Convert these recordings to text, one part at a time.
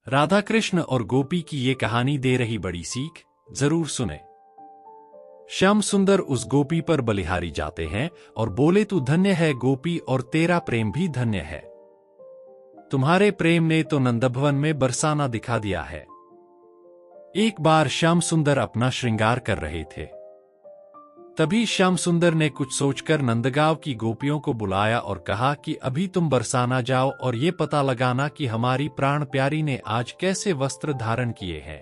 राधा कृष्ण और गोपी की ये कहानी दे रही बड़ी सीख, जरूर सुने। श्याम सुंदर उस गोपी पर बलिहारी जाते हैं और बोले, तू धन्य है गोपी और तेरा प्रेम भी धन्य है। तुम्हारे प्रेम ने तो नंदभवन में बरसाना दिखा दिया है। एक बार श्याम सुंदर अपना श्रृंगार कर रहे थे। तभी श्याम सुंदर ने कुछ सोचकर नंदगांव की गोपियों को बुलाया और कहा कि अभी तुम बरसाना जाओ और ये पता लगाना कि हमारी प्राण प्यारी ने आज कैसे वस्त्र धारण किए हैं।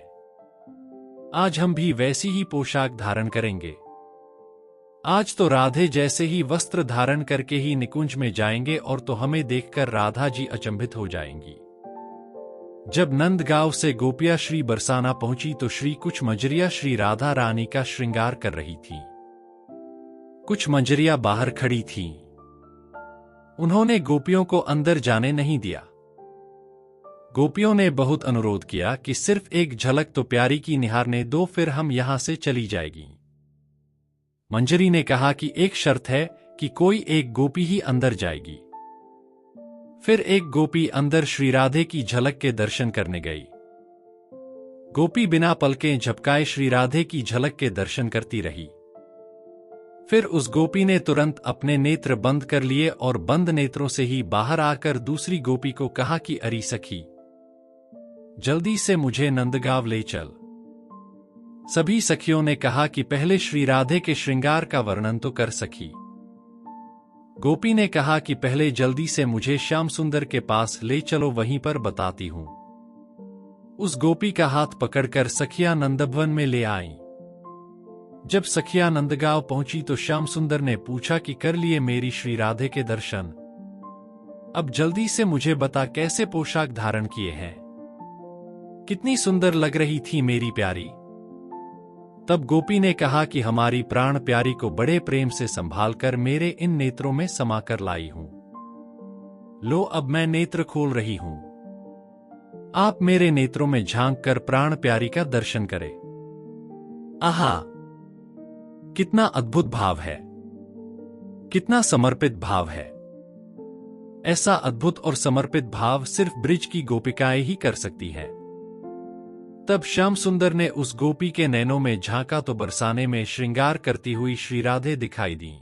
आज हम भी वैसी ही पोशाक धारण करेंगे। आज तो राधे जैसे ही वस्त्र धारण करके ही निकुंज में जाएंगे और तो हमें देखकर राधा जी अचंभित हो जाएंगी। जब नंदगांव से गोपियां श्री बरसाना पहुंची तो श्री कुछ मंजरियां श्री राधा रानी का श्रृंगार कर रही थीं। कुछ मंजरियां बाहर खड़ी थीं। उन्होंने गोपियों को अंदर जाने नहीं दिया। गोपियों ने बहुत अनुरोध किया कि सिर्फ एक झलक तो प्यारी की निहारने दो, फिर हम यहां से चली जाएगी। मंजरी ने कहा कि एक शर्त है कि कोई एक गोपी ही अंदर जाएगी। फिर एक गोपी अंदर श्री राधे की झलक के दर्शन करने गई। गोपी बिना पलकें झपकाए श्री राधे की झलक के दर्शन करती रही। फिर उस गोपी ने तुरंत अपने नेत्र बंद कर लिए और बंद नेत्रों से ही बाहर आकर दूसरी गोपी को कहा कि अरे सखी, जल्दी से मुझे नंदगांव ले चल। सभी सखियों ने कहा कि पहले श्री राधे के श्रृंगार का वर्णन तो कर सखी। गोपी ने कहा कि पहले जल्दी से मुझे श्याम सुंदर के पास ले चलो, वहीं पर बताती हूं। उस गोपी का हाथ पकड़कर सखियां नंदभवन में ले आईं। जब सखियां नंदगांव पहुंची तो श्याम सुंदर ने पूछा कि कर लिए मेरी श्री राधे के दर्शन? अब जल्दी से मुझे बता कैसे पोशाक धारण किए हैं, कितनी सुंदर लग रही थी मेरी प्यारी। तब गोपी ने कहा कि हमारी प्राण प्यारी को बड़े प्रेम से संभाल कर मेरे इन नेत्रों में समाकर लाई हूं। लो अब मैं नेत्र खोल रही हूं। आप मेरे नेत्रों में झांक कर प्राण प्यारी का दर्शन करें। आहा, कितना अद्भुत भाव है, कितना समर्पित भाव है। ऐसा अद्भुत और समर्पित भाव सिर्फ ब्रिज की गोपिकाएं ही कर सकती हैं। तब श्याम सुंदर ने उस गोपी के नैनों में झांका तो बरसाने में श्रृंगार करती हुई श्री राधे दिखाई दी।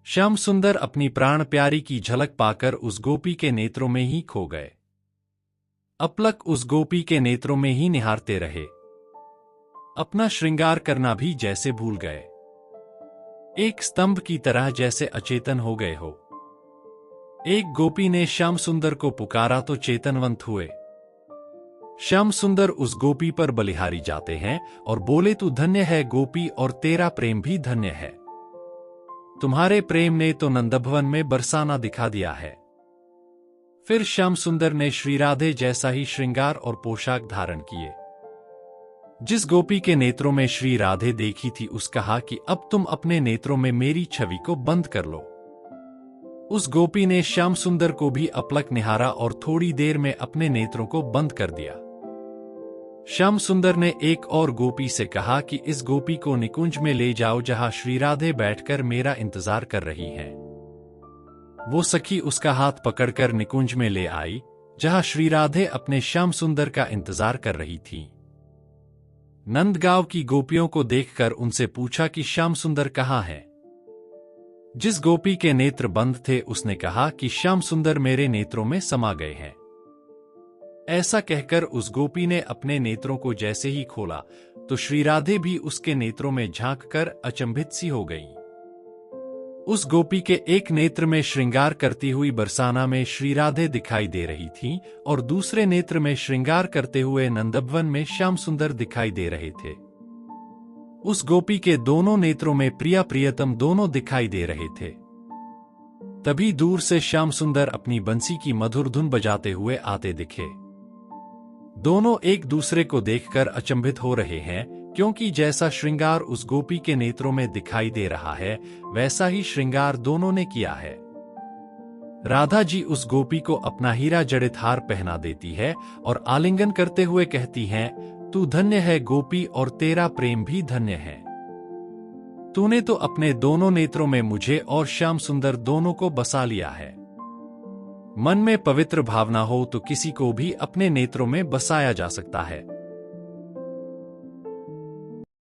श्याम सुंदर अपनी प्राण प्यारी की झलक पाकर उस गोपी के नेत्रों में ही खो गए। अपलक उस गोपी के नेत्रों में ही निहारते रहे। अपना श्रृंगार करना भी जैसे भूल गए, एक स्तंभ की तरह जैसे अचेतन हो गए हो। एक गोपी ने श्याम सुंदर को पुकारा तो चेतनवंत हुए। श्याम सुंदर उस गोपी पर बलिहारी जाते हैं और बोले, तू धन्य है गोपी और तेरा प्रेम भी धन्य है। तुम्हारे प्रेम ने तो नंदभवन में बरसाना दिखा दिया है। फिर श्याम सुंदर ने श्री राधे जैसा ही श्रृंगार और पोशाक धारण किए। जिस गोपी के नेत्रों में श्री राधे देखी थी उस कहा कि अब तुम अपने नेत्रों में मेरी छवि को बंद कर लो। उस गोपी ने श्याम सुंदर को भी अपलक निहारा और थोड़ी देर में अपने नेत्रों को बंद कर दिया। श्याम सुंदर ने एक और गोपी से कहा कि इस गोपी को निकुंज में ले जाओ जहां श्री राधे बैठकर मेरा इंतजार कर रही हैं। वो सखी उसका हाथ पकड़कर निकुंज में ले आई जहां श्री राधे अपने श्याम सुंदर का इंतजार कर रही थी। नंदगांव की गोपियों को देखकर उनसे पूछा कि श्याम सुंदर कहाँ है? जिस गोपी के नेत्र बंद थे उसने कहा कि श्याम सुंदर मेरे नेत्रों में समा गए हैं। ऐसा कहकर उस गोपी ने अपने नेत्रों को जैसे ही खोला तो श्री राधे भी उसके नेत्रों में झांककर अचंभित सी हो गई। उस गोपी के एक नेत्र में श्रृंगार करती हुई बरसाना में श्री राधे दिखाई दे रही थीं और दूसरे नेत्र में श्रृंगार करते हुए नंदभवन में श्याम सुंदर दिखाई दे रहे थे। उस गोपी के दोनों नेत्रों में प्रिया प्रियतम दोनों दिखाई दे रहे थे। तभी दूर से श्याम सुंदर अपनी बंसी की मधुर धुन बजाते हुए आते दिखे। दोनों एक दूसरे को देखकर अचंभित हो रहे हैं, क्योंकि जैसा श्रृंगार उस गोपी के नेत्रों में दिखाई दे रहा है वैसा ही श्रृंगार दोनों ने किया है। राधा जी उस गोपी को अपना हीरा जड़ित हार पहना देती है और आलिंगन करते हुए कहती हैं, तू धन्य है गोपी और तेरा प्रेम भी धन्य है। तूने तो अपने दोनों नेत्रों में मुझे और श्याम सुंदर दोनों को बसा लिया है। मन में पवित्र भावना हो तो किसी को भी अपने नेत्रों में बसाया जा सकता है।